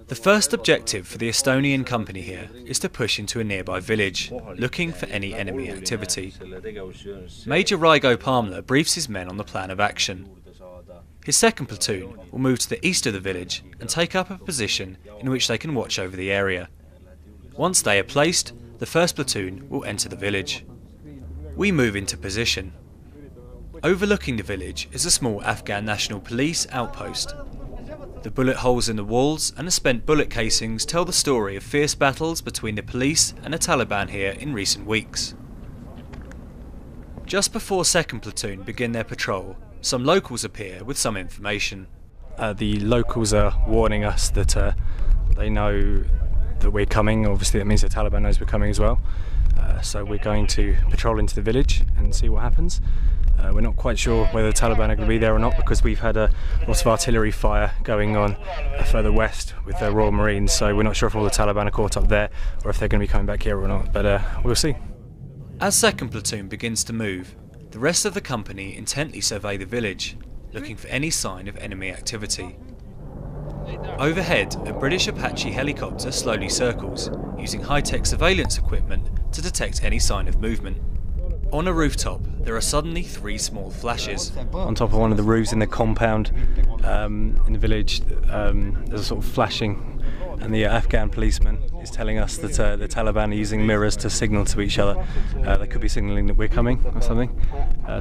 The first objective for the Estonian company here is to push into a nearby village, looking for any enemy activity. Major Raigo Palmler briefs his men on the plan of action. His second platoon will move to the east of the village and take up a position in which they can watch over the area. Once they are placed, the first platoon will enter the village. We move into position. Overlooking the village is a small Afghan National Police outpost. The bullet holes in the walls and the spent bullet casings tell the story of fierce battles between the police and the Taliban here in recent weeks. Just before 2nd Platoon begin their patrol, some locals appear with some information. The locals are warning us that they know that we're coming. Obviously that means the Taliban knows we're coming as well. So we're going to patrol into the village and see what happens. We're not quite sure whether the Taliban are going to be there or not, because we've had a lot of artillery fire going on further west with the Royal Marines, so we're not sure if all the Taliban are caught up there or if they're going to be coming back here or not, but we'll see. As 2nd Platoon begins to move, the rest of the company intently survey the village, looking for any sign of enemy activity. Overhead, a British Apache helicopter slowly circles, using high-tech surveillance equipment to detect any sign of movement. On a rooftop, there are suddenly 3 small flashes. On top of one of the roofs in the compound in the village, there's a sort of flashing, and the Afghan policeman is telling us that the Taliban are using mirrors to signal to each other. They could be signalling that we're coming or something.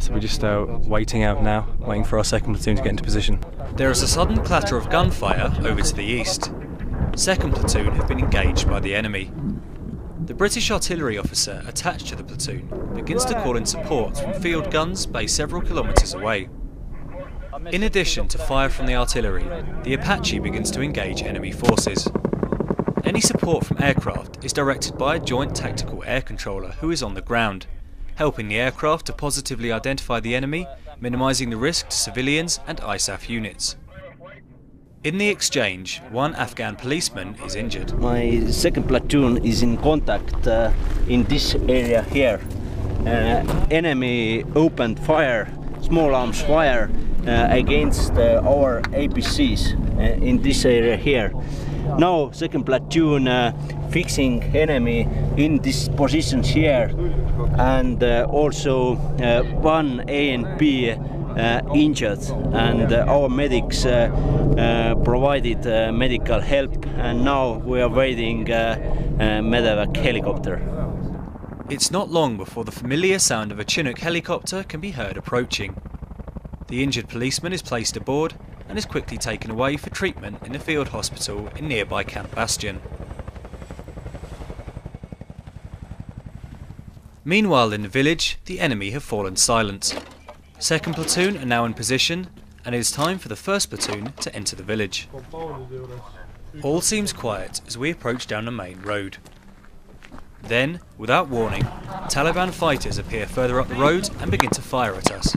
So we're just waiting out now, waiting for our 2nd Platoon to get into position. There is a sudden clatter of gunfire over to the east. 2nd Platoon have been engaged by the enemy. The British artillery officer attached to the platoon begins to call in support from field guns based several kilometres away. In addition to fire from the artillery, the Apache begins to engage enemy forces. Any support from aircraft is directed by a joint tactical air controller who is on the ground, helping the aircraft to positively identify the enemy, minimising the risk to civilians and ISAF units. In the exchange, one Afghan policeman is injured. My 2nd Platoon is in contact in this area here. Enemy opened fire, small arms fire, against our APCs in this area here. Now 2nd Platoon fixing enemy in these positions here, and also one A and B injured, and our medics provided medical help, and now we are waiting medevac helicopter. It's not long before the familiar sound of a Chinook helicopter can be heard approaching. The injured policeman is placed aboard and is quickly taken away for treatment in the field hospital in nearby Camp Bastion. Meanwhile in the village, the enemy have fallen silent. 2nd Platoon are now in position, and it is time for the 1st Platoon to enter the village. All seems quiet as we approach down the main road. Then, without warning, Taliban fighters appear further up the road and begin to fire at us.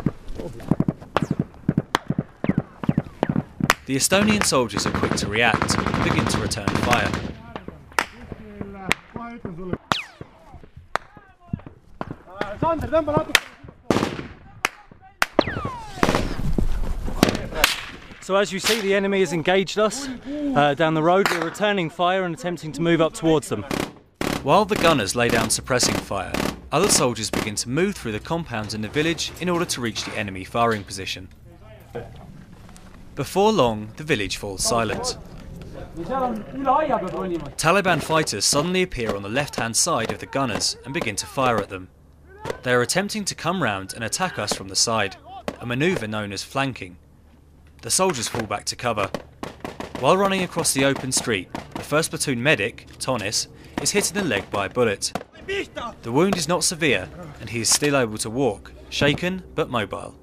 The Estonian soldiers are quick to react and begin to return fire. So as you see, the enemy has engaged us down the road. We're returning fire and attempting to move up towards them. While the gunners lay down suppressing fire, other soldiers begin to move through the compounds in the village in order to reach the enemy firing position. Before long, the village falls silent. Taliban fighters suddenly appear on the left-hand side of the gunners and begin to fire at them. They are attempting to come round and attack us from the side, a manoeuvre known as flanking. The soldiers fall back to cover. While running across the open street, the 1st Platoon medic, Tonis, is hit in the leg by a bullet. The wound is not severe and he is still able to walk, shaken but mobile.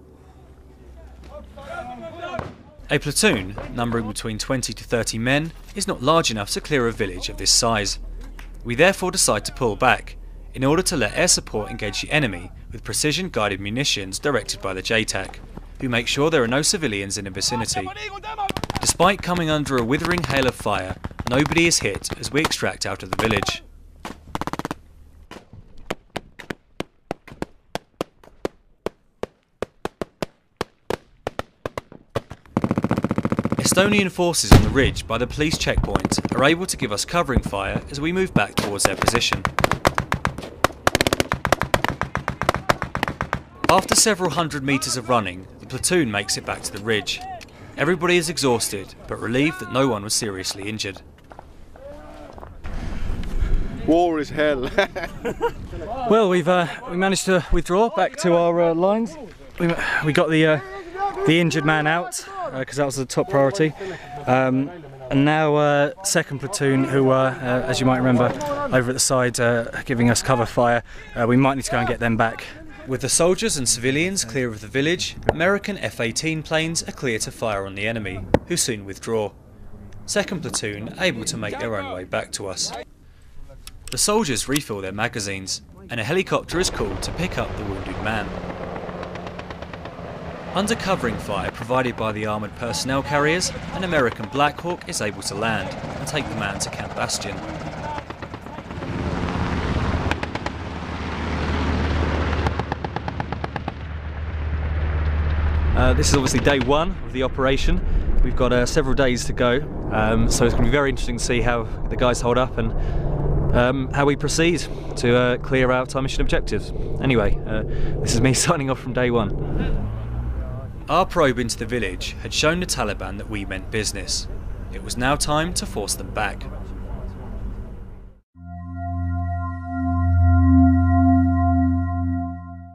A platoon, numbering between 20 to 30 men, is not large enough to clear a village of this size. We therefore decide to pull back, in order to let air support engage the enemy with precision-guided munitions directed by the JTAC, who make sure there are no civilians in the vicinity. Despite coming under a withering hail of fire, nobody is hit as we extract out of the village. Estonian forces on the ridge by the police checkpoint are able to give us covering fire as we move back towards their position. After several hundred metres of running, the platoon makes it back to the ridge. Everybody is exhausted, but relieved that no one was seriously injured. War is hell. Well, we managed to withdraw back to our lines. We got the injured man out because that was the top priority. And now second platoon, who were, as you might remember, over at the side giving us cover fire. We might need to go and get them back. With the soldiers and civilians clear of the village, American F-18 planes are clear to fire on the enemy, who soon withdraw. Second platoon able to make their own way back to us. The soldiers refill their magazines, and a helicopter is called to pick up the wounded man. Under covering fire provided by the armoured personnel carriers, an American Black Hawk is able to land and take the man to Camp Bastion. This is obviously day one of the operation. We've got several days to go, so it's going to be very interesting to see how the guys hold up and how we proceed to clear out our mission objectives. Anyway, this is me signing off from day one. Our probe into the village had shown the Taliban that we meant business. It was now time to force them back.